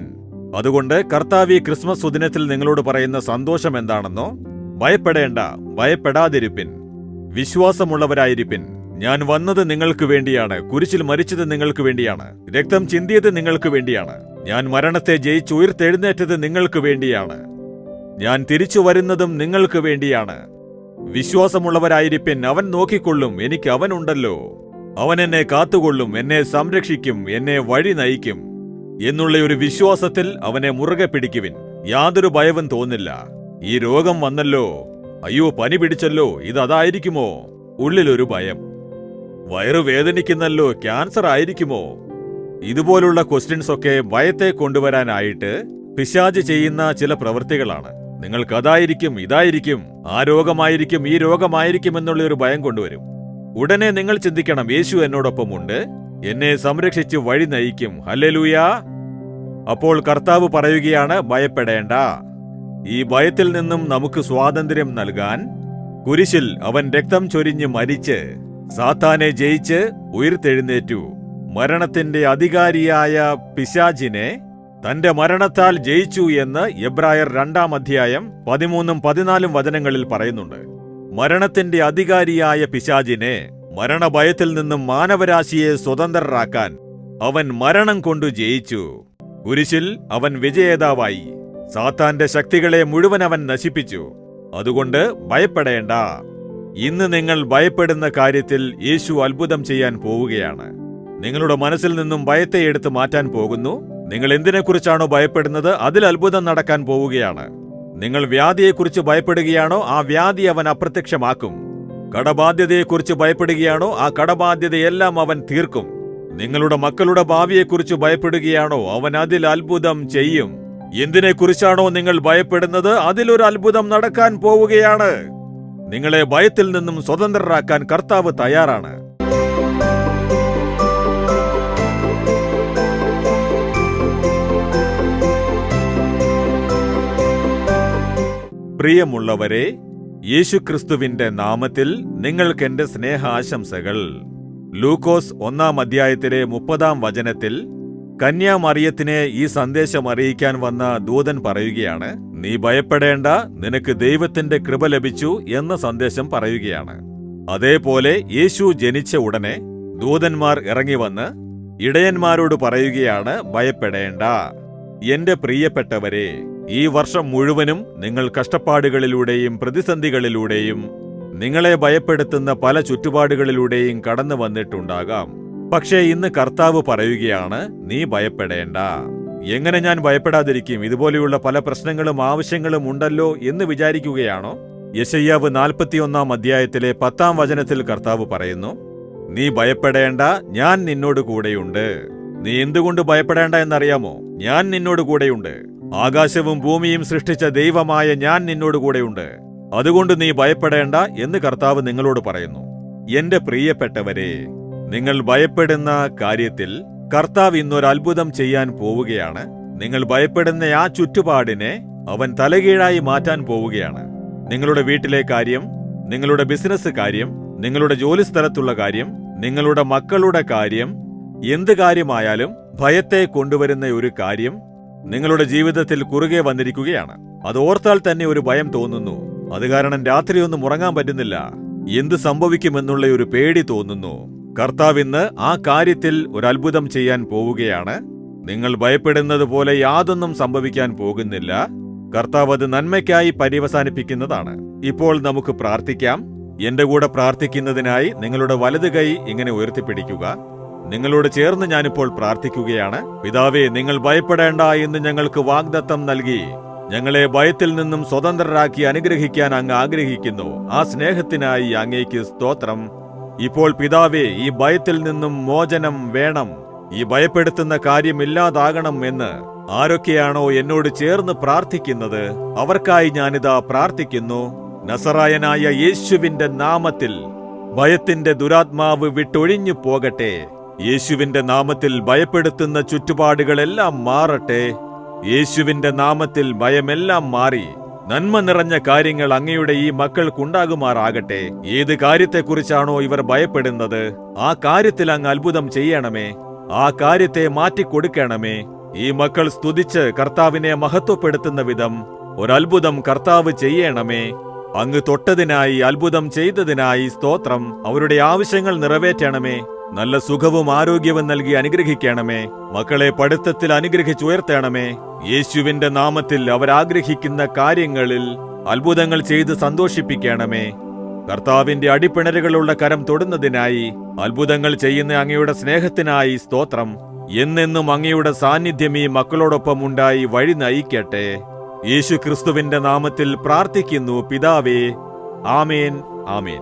അതുകൊണ്ട് കർത്താവ് ഈ ക്രിസ്മസ് സുദിനത്തിൽ നിങ്ങളോട് പറയുന്ന സന്തോഷം എന്താണെന്നോ? ഭയപ്പെടേണ്ട, ഭയപ്പെടാതിരിപ്പിൻ, വിശ്വാസമുള്ളവരായിരിപ്പിൻ. ഞാൻ വന്നത് നിങ്ങൾക്ക് വേണ്ടിയാണ്, കുരിശിൽ മരിച്ചത് നിങ്ങൾക്ക് വേണ്ടിയാണ്, രക്തം ചിന്തിയത് നിങ്ങൾക്ക് വേണ്ടിയാണ്. ഞാൻ മരണത്തെ ജയിച്ച് ഉയർത്തെഴുന്നേറ്റത് നിങ്ങൾക്ക് വേണ്ടിയാണ്. ഞാൻ തിരിച്ചു വരുന്നതും നിങ്ങൾക്ക് വേണ്ടിയാണ്. വിശ്വാസമുള്ളവരായിരിപ്പിൻ, അവൻ നോക്കിക്കൊള്ളും, എനിക്ക് അവനുണ്ടല്ലോ. അവൻ എന്നെ കാത്തുകൊള്ളും, എന്നെ സംരക്ഷിക്കും, എന്നെ വഴി നയിക്കും എന്നുള്ള ഒരു വിശ്വാസത്തിൽ അവനെ മുറുകെ പിടിക്കുവിൻ. യാതൊരു ഭയവും തോന്നില്ല. ഈ രോഗം വന്നല്ലോ, അയ്യോ പനി പിടിച്ചല്ലോ, ഇതായിരിക്കുമോ? ഉള്ളിലൊരു ഭയം. വയറു വേദനിക്കുന്നല്ലോ, ക്യാൻസർ ആയിരിക്കുമോ? ഇതുപോലുള്ള ക്വസ്റ്റ്യൻസ് ഒക്കെ ഭയത്തെ കൊണ്ടുവരാനായിട്ട് പിശാച് ചെയ്യുന്ന ചില പ്രവൃത്തികളാണ്. നിങ്ങൾക്കതായിരിക്കും, ഇതായിരിക്കും, ആ രോഗമായിരിക്കും, ഈ രോഗമായിരിക്കും എന്നുള്ള ഒരു ഭയം കൊണ്ടുവരും. ഉടനെ നിങ്ങൾ ചിന്തിക്കണം, യേശു എന്നോടൊപ്പമുണ്ട്, എന്നെ സംരക്ഷിച്ച് വഴി നയിക്കും. ഹല്ലേലൂയ. അപ്പോൾ കർത്താവ് പറയുകയാണ്, ഭയപ്പെടേണ്ട. ഈ ഭയത്തിൽ നിന്നും നമുക്ക് സ്വാതന്ത്ര്യം നൽകാൻ കുരിശിൽ അവൻ രക്തം ചൊരിഞ്ഞ് മരിച്ച് സാത്താനെ ജയിച്ച് ഉയർത്തെഴുന്നേറ്റു. മരണത്തിന്റെ അധികാരിയായ പിശാചിനെ തന്റെ മരണത്താൽ ജയിച്ചു എന്ന് എബ്രായർ 2-ാം അധ്യായം 13-14 വചനങ്ങളിൽ പറയുന്നുണ്ട്. മരണത്തിന്റെ അധികാരിയായ പിശാചിനെ, മരണഭയത്തിൽ നിന്നും മാനവരാശിയെ സ്വതന്ത്രരാക്കാൻ അവൻ മരണം കൊണ്ടു ജയിച്ചു. കുരിശിൽ അവൻ വിജയേതാവായി. സാത്താന്റെ ശക്തികളെ മുഴുവൻ അവൻ നശിപ്പിച്ചു. അതുകൊണ്ട് ഭയപ്പെടേണ്ട. ഇന്ന് നിങ്ങൾ ഭയപ്പെടുന്ന കാര്യത്തിൽ യേശു അത്ഭുതം ചെയ്യാൻ പോവുകയാണ്. നിങ്ങളുടെ മനസ്സിൽ നിന്നും ഭയത്തെ എടുത്തു മാറ്റാൻ പോകുന്നു. നിങ്ങൾ എന്തിനെക്കുറിച്ചാണോ ഭയപ്പെടുന്നത്, അതിൽ അത്ഭുതം നടക്കാൻ പോവുകയാണ്. നിങ്ങൾ വ്യാധിയെക്കുറിച്ച് ഭയപ്പെടുകയാണോ, ആ വ്യാധി അവൻ അപ്രത്യക്ഷമാക്കും. കടബാധ്യതയെക്കുറിച്ച് ഭയപ്പെടുകയാണോ, ആ കടബാധ്യതയെല്ലാം അവൻ തീർക്കും. നിങ്ങളുടെ മക്കളുടെ ഭാവിയെക്കുറിച്ച് ഭയപ്പെടുകയാണോ, അവൻ അതിൽ അത്ഭുതം ചെയ്യും. എന്തിനെക്കുറിച്ചാണോ നിങ്ങൾ ഭയപ്പെടുന്നത്, അതിലൊരു അത്ഭുതം നടക്കാൻ പോവുകയാണ്. നിങ്ങളെ ഭയത്തിൽ നിന്നും സ്വതന്ത്രരാക്കാൻ കർത്താവ് തയ്യാറാണ്. പ്രിയമുള്ളവരെ, യേശുക്രിസ്തുവിന്റെ നാമത്തിൽ നിങ്ങൾക്കെന്റെ സ്നേഹാശംസകൾ. ലൂക്കോസ് 1-ാം അധ്യായത്തിലെ 30-ാം വചനത്തിൽ കന്യാമറിയത്തിനെ ഈ സന്ദേശം അറിയിക്കാൻ വന്ന ദൂതൻ പറയുകയാണ്, നീ ഭയപ്പെടേണ്ട, നിനക്ക് ദൈവത്തിന്റെ കൃപ ലഭിച്ചു എന്ന സന്ദേശം പറയുകയാണ്. അതേപോലെ യേശു ജനിച്ച ഉടനെ ദൂതന്മാർ ഇറങ്ങിവന്ന് ഇടയന്മാരോട് പറയുകയാണ്, ഭയപ്പെടേണ്ട. എന്റെ പ്രിയപ്പെട്ടവരെ, ഈ വർഷം മുഴുവനും നിങ്ങൾ കഷ്ടപ്പാടുകളിലൂടെയും പ്രതിസന്ധികളിലൂടെയും നിങ്ങളെ ഭയപ്പെടുത്തുന്ന പല ചുറ്റുപാടുകളിലൂടെയും കടന്നു വന്നിട്ടുണ്ടാകാം. പക്ഷേ ഇന്ന് കർത്താവ് പറയുകയാണ്, നീ ഭയപ്പെടേണ്ട. എങ്ങനെ ഞാൻ ഭയപ്പെടാതിരിക്കും? ഇതുപോലെയുള്ള പല പ്രശ്നങ്ങളും ആവശ്യങ്ങളും ഉണ്ടല്ലോ എന്ന് വിചാരിക്കുകയാണോ? യെശയ്യാവ് 41-ാം അധ്യായത്തിലെ 10-ാം വചനത്തിൽ കർത്താവ് പറയുന്നു, നീ ഭയപ്പെടേണ്ട, ഞാൻ നിന്നോട് കൂടെയുണ്ട്. നീ എന്തുകൊണ്ട് ഭയപ്പെടേണ്ട എന്നറിയാമോ? ഞാൻ നിന്നോട് കൂടെയുണ്ട്. ആകാശവും ഭൂമിയും സൃഷ്ടിച്ച ദൈവമായ ഞാൻ നിന്നോട് കൂടെയുണ്ട്. അതുകൊണ്ട് നീ ഭയപ്പെടേണ്ട എന്ന് കർത്താവ് നിങ്ങളോട് പറയുന്നു. എന്റെ പ്രിയപ്പെട്ടവരെ, നിങ്ങൾ ഭയപ്പെടുന്ന കാര്യത്തിൽ കർത്താവ് ഇന്നൊരു അത്ഭുതം ചെയ്യാൻ പോവുകയാണ്. നിങ്ങൾ ഭയപ്പെടുന്ന ആ ചുറ്റുപാടിനെ അവൻ തലകീഴായി മാറ്റാൻ പോവുകയാണ്. നിങ്ങളുടെ വീട്ടിലെ കാര്യം, നിങ്ങളുടെ ബിസിനസ് കാര്യം, നിങ്ങളുടെ ജോലിസ്ഥലത്തുള്ള കാര്യം, നിങ്ങളുടെ മക്കളുടെ കാര്യം, എന്ത് കാര്യമായാലും ഭയത്തെ കൊണ്ടുവരുന്ന ഒരു കാര്യം നിങ്ങളുടെ ജീവിതത്തിൽ കുറുകെ വന്നിരിക്കുകയാണ്. അത് ഓർത്താൽ തന്നെ ഒരു ഭയം തോന്നുന്നു. അത് കാരണം രാത്രിയൊന്നും ഉറങ്ങാൻ പറ്റുന്നില്ല. എന്ത് സംഭവിക്കുമെന്നുള്ള ഒരു പേടി തോന്നുന്നു. കർത്താവ് ഇന്ന് ആ കാര്യത്തിൽ ഒരു അത്ഭുതം ചെയ്യാൻ പോവുകയാണ്. നിങ്ങൾ ഭയപ്പെടുന്നത് പോലെ യാതൊന്നും സംഭവിക്കാൻ പോകുന്നില്ല. കർത്താവ് അത് നന്മയ്ക്കായി പര്യവസാനിപ്പിക്കുന്നതാണ്. ഇപ്പോൾ നമുക്ക് പ്രാർത്ഥിക്കാം. എന്റെ കൂടെ പ്രാർത്ഥിക്കുന്നതിനായി നിങ്ങളുടെ വലത് കൈ ഇങ്ങനെ ഉയർത്തിപ്പിടിക്കുക. നിങ്ങളോട് ചേർന്ന് ഞാനിപ്പോൾ പ്രാർത്ഥിക്കുകയാണ്. പിതാവേ, നിങ്ങൾ ഭയപ്പെടേണ്ട എന്ന് ഞങ്ങൾക്ക് വാഗ്ദത്തം നൽകി ഞങ്ങളെ ഭയത്തിൽ നിന്നും സ്വതന്ത്രരാക്കി അനുഗ്രഹിക്കാൻ അങ്ങ് ആഗ്രഹിക്കുന്നു. ആ സ്നേഹത്തിനായി അങ്ങേക്ക് സ്തോത്രം. ഇപ്പോൾ പിതാവേ, ഈ ഭയത്തിൽ നിന്നും മോചനം വേണം, ഈ ഭയപ്പെടുത്തുന്ന കാര്യമില്ലാതാകണം എന്ന് ആരൊക്കെയാണോ എന്നോട് ചേർന്ന് പ്രാർത്ഥിക്കുന്നത് അവർക്കായി ഞാനിതാ പ്രാർത്ഥിക്കുന്നു. നസറായനായ യേശുവിന്റെ നാമത്തിൽ ഭയത്തിന്റെ ദുരാത്മാവ് വിട്ടൊഴിഞ്ഞു പോകട്ടെ. യേശുവിന്റെ നാമത്തിൽ ഭയപ്പെടുത്തുന്ന ചുറ്റുപാടുകളെല്ലാം മാറട്ടെ. യേശുവിന്റെ നാമത്തിൽ ഭയമെല്ലാം മാറി നന്മ നിറഞ്ഞ കാര്യങ്ങൾ അങ്ങയുടെ ഈ മക്കൾക്കുണ്ടാകുമാറാകട്ടെ. ഏത് കാര്യത്തെക്കുറിച്ചാണോ ഇവർ ഭയപ്പെടുന്നത് ആ കാര്യത്തിൽ അങ്ങ് അത്ഭുതം ചെയ്യണമേ. ആ കാര്യത്തെ മാറ്റിക്കൊടുക്കണമേ. ഈ മക്കൾ സ്തുതിച്ച് കർത്താവിനെ മഹത്വപ്പെടുത്തുന്ന വിധം ഒരത്ഭുതം കർത്താവ് ചെയ്യണമേ. അങ്ങ് തൊട്ടതിനായി, അത്ഭുതം ചെയ്തതിനായി സ്തോത്രം. അവരുടെ ആവശ്യങ്ങൾ നിറവേറ്റണമേ. നല്ല സുഖവും ആരോഗ്യവും നൽകി അനുഗ്രഹിക്കണമേ. മക്കളെ പഠിത്തത്തിൽ അനുഗ്രഹിച്ചുയർത്തണമേ. യേശുവിന്റെ നാമത്തിൽ അവരാഗ്രഹിക്കുന്ന കാര്യങ്ങളിൽ അത്ഭുതങ്ങൾ ചെയ്ത് സന്തോഷിപ്പിക്കണമേ. കർത്താവിന്റെ അടിപ്പിണരുകളുള്ള കരം തൊടുന്നതിനായി, അത്ഭുതങ്ങൾ ചെയ്യുന്ന അങ്ങയുടെ സ്നേഹത്തിനായി സ്തോത്രം. എന്നെന്നും അങ്ങയുടെ സാന്നിധ്യം ഈ മക്കളോടൊപ്പം ഉണ്ടായി വഴി നയിക്കട്ടെ. യേശു ക്രിസ്തുവിന്റെ നാമത്തിൽ പ്രാർത്ഥിക്കുന്നു പിതാവേ. ആമേൻ, ആമേൻ.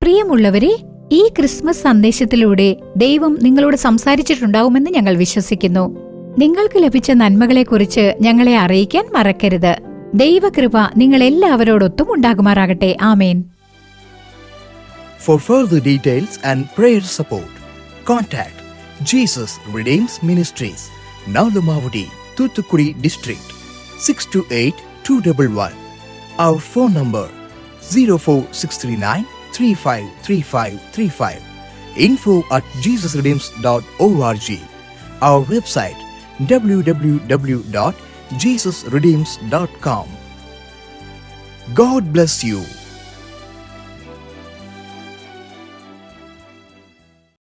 പ്രിയമുള്ളവരെ, ഈ ക്രിസ്മസ് സന്ദേശത്തിലൂടെ ദൈവം നിങ്ങളോട് സംസാരിച്ചിട്ടുണ്ടാവുമെന്ന് ഞങ്ങൾ വിശ്വസിക്കുന്നു. നിങ്ങൾക്ക് ലഭിച്ച നന്മകളെക്കുറിച്ച് ഞങ്ങളെ അറിയിക്കാൻ മറക്കരുത്. ദൈവകൃപ നിങ്ങളെല്ലാവരോടൊത്തും ഉണ്ടാകുമാറാകട്ടെ. ആമേൻ. For further details and prayer support, contact Jesus Redeems Ministries, Nalumavudi, Thoothukudi District, 628-211. Our phone number 04639353535. info@jesusredeems.org. Our website www.jesusredeems.com. God bless you.